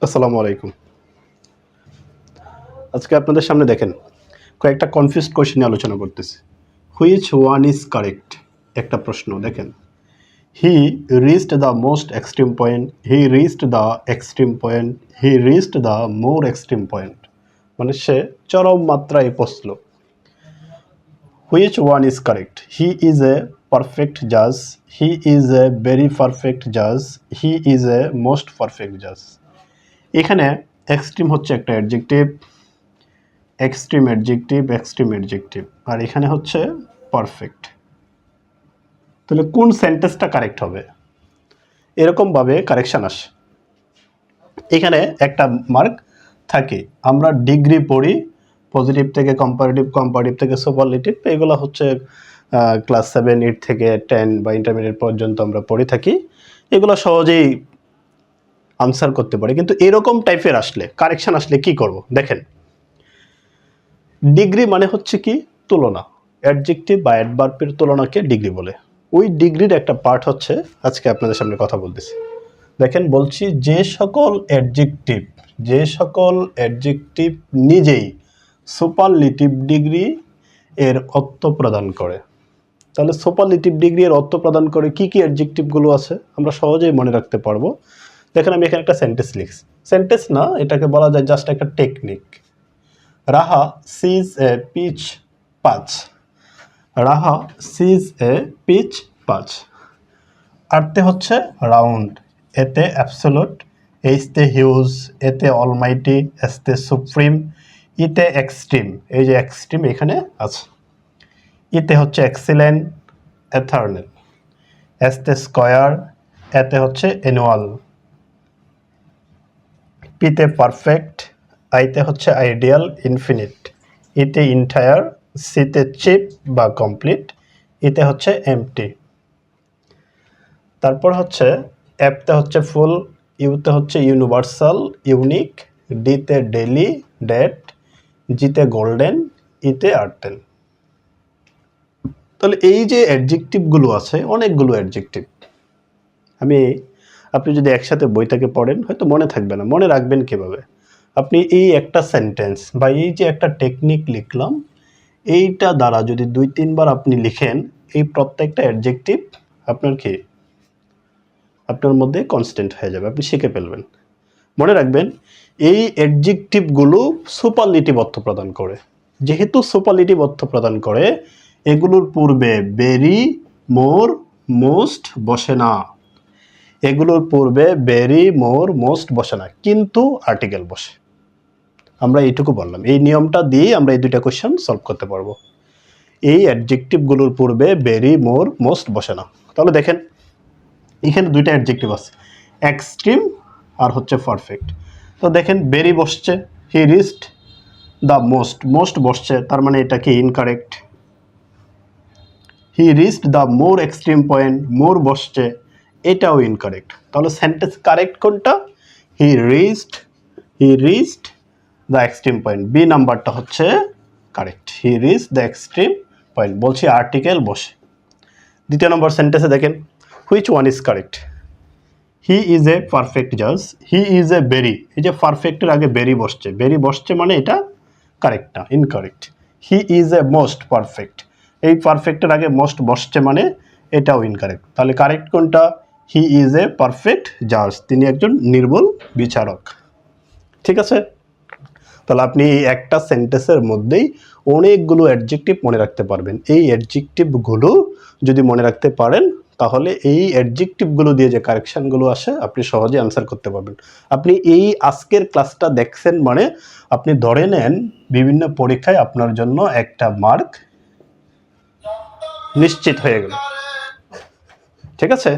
আসসালামু আলাইকুম। আজকে আপনাদের সামনে দেখেন কয়েকটা কনফিউজড কোয়েশ্চেন নিয়ে আলোচনা করতেছি। Which one is correct? একটা প্রশ্ন দেখেন, হি reached the most extreme point, he reached the extreme point, he reached the more extreme point, মানে সে চরম মাত্রায় পৌঁছল। Which one is correct? He is a perfect জাজ, he is a very perfect জাজ, he is A most perfect জাজ। এখানে extreme হচ্ছে একটা adjective, extreme adjective, extreme adjective, আর এখানে হচ্ছে পারফেক্ট। তাহলে কোন সেন্টেন্সটা কারেক্ট হবে? এরকমভাবে কারেকশান আসে। এখানে একটা মার্ক থাকে, আমরা ডিগ্রি পড়ি পজিটিভ থেকে কম্পারেটিভ, কম্পারেটিভ থেকে সুপারলেটিভ, এগুলো হচ্ছে ক্লাস 7, 8 থেকে 10 বা ইন্টারমিডিয়েট পর্যন্ত আমরা পড়ে থাকি, এগুলো সহজেই আনসার করতে পারি। কিন্তু এরকম টাইপের আসলে, কারেকশান আসলে কি করব? দেখেন, ডিগ্রি মানে হচ্ছে কি? তুলনা। অ্যাডজেক্টিভ বা অ্যাডভার্বের তুলনাকে ডিগ্রি বলে। ওই ডিগ্রির একটা পার্ট হচ্ছে আজকে আপনাদের সামনে কথা বলতেছি। দেখেন বলছি, যে সকল অ্যাডজেক্টিভ নিজেই সুপারলেটিভ ডিগ্রি এর অর্থ প্রদান করে। তাহলে সুপারলেটিভ ডিগ্রি এর অর্থ প্রদান করে কি কি অ্যাডজেক্টিভগুলো আছে আমরা সহজেই মনে রাখতে পারবো। দেখেন আমি এখানে একটা সেন্টেন্স লিখছি, সেন্টেন্স না, এটাকে বলা যায় জাস্ট একটা টেকনিক। রাহা সিজ এ পিচ পাঁচ, রাহা সিজ এ পিচ পাঁচ। আরতে হচ্ছে রাউন্ড, এতে অ্যাবসোলুট, এইচতে হিউজ, এতে অলমাইটি, এসতে সুপ্রিম, ইতে এক্সট্রিম, এই যে এক্সট্রিম এখানে আছে, ইতে হচ্ছে এক্সিলেন্ট, এথার্নাল, এসতে স্কয়ার, এতে হচ্ছে অ্যানুয়াল, পিতে পারফেক্ট, আইতে হচ্ছে আইডিয়াল, ইনফিনিট, ইতে ইন্টায়ার, সিতে চিপ বা কমপ্লিট, ইতে হচ্ছে এমটি। তারপর হচ্ছে অ্যাপতে হচ্ছে ফুল, ইউতে হচ্ছে ইউনিভার্সাল, ইউনিক, ডিতে ডেলি, ডেট, জিতে গোল্ডেন, ইতে আর্টেন। তাহলে এই যে অ্যাডজেক্টিভগুলো আছে, অনেকগুলো অ্যাডজেক্টিভ, আপনি যদি একসাথে বইটাকে পড়েন হয়তো মনে থাকবে না, মনে রাখবেন কিভাবে? আপনি এই একটা সেন্টেন্স বা এই যে একটা টেকনিক লিখলাম, এইটা দ্বারা যদি 2-3 বার আপনি লিখেন, এই প্রত্যেকটা অ্যাডজেক্টিভ আপনার মধ্যে কনস্ট্যান্ট হয়ে যাবে, আপনি শিখে ফেলবেন। মনে রাখবেন, এই অ্যাডজেক্টিভগুলো সুপারলেটিভ অর্থ প্রদান করে। যেহেতু সুপারলেটিভ অর্থ প্রদান করে, এগুলোর পূর্বে ভেরি, মোর, মোস্ট বসে না। এগুলোর পূর্বে ভেরি, মোর, মোস্ট বসে না, কিন্তু আর্টিকেল বসে। আমরা এইটুকু বললাম, এই নিয়মটা দিয়েই আমরা এই দুইটা কোয়েশ্চেন সলভ করতে পারবো। এই অ্যাডজেক্টিভগুলোর পূর্বে ভেরি, মোর, মোস্ট বসে না। তাহলে দেখেন এখানে দুইটা অ্যাডজেক্টিভ আছে, এক্সট্রিম আর হচ্ছে পারফেক্ট। তো দেখেন ভেরি বসছে, he reached the most, most বসছে, তার মানে এটা কি? Incorrect. He reached the more extreme point, more বসছে, এটাও ইনকারেক্ট। তাহলে সেন্টেন্স কারেক্ট কোনটা? He reached the extreme point, B নাম্বারটা হচ্ছে correct. He reached the extreme point, বলছি আর্টিকেল বসে। দ্বিতীয় নম্বর সেন্টেন্সে দেখেন, which one is correct? He is a perfect জাজ, হি ইজ এ ভেরি, এই যে পারফেক্টের আগে ভেরি বসছে, ভেরি বসছে মানে এটা কারেক্ট না, incorrect. He is A most perfect, এই পারফেক্টের আগে মোস্ট বসছে মানে এটাও ইনকারেক্ট। তাহলে কারেক্ট কোনটা? হি ইজ এ পারফেক্ট জাজ, তিনি একজন নির্ভুল বিচারক। ঠিক আছে? তাহলে আপনি এই একটা সেন্টেন্সের মধ্যেই অনেকগুলো অ্যাডজেক্টিভ মনে রাখতে পারবেন। এই অ্যাডজেক্টিভগুলো যদি মনে রাখতে পারেন, তাহলে এই অ্যাডজেক্টিভগুলো দিয়ে যে কারেকশানগুলো আসে আপনি সহজে আনসার করতে পারবেন। আপনি এই আজকের ক্লাসটা দেখছেন মানে আপনি ধরে নেন বিভিন্ন পরীক্ষায় আপনার জন্য একটা মার্ক নিশ্চিত হয়ে গেল। ঠিক আছে?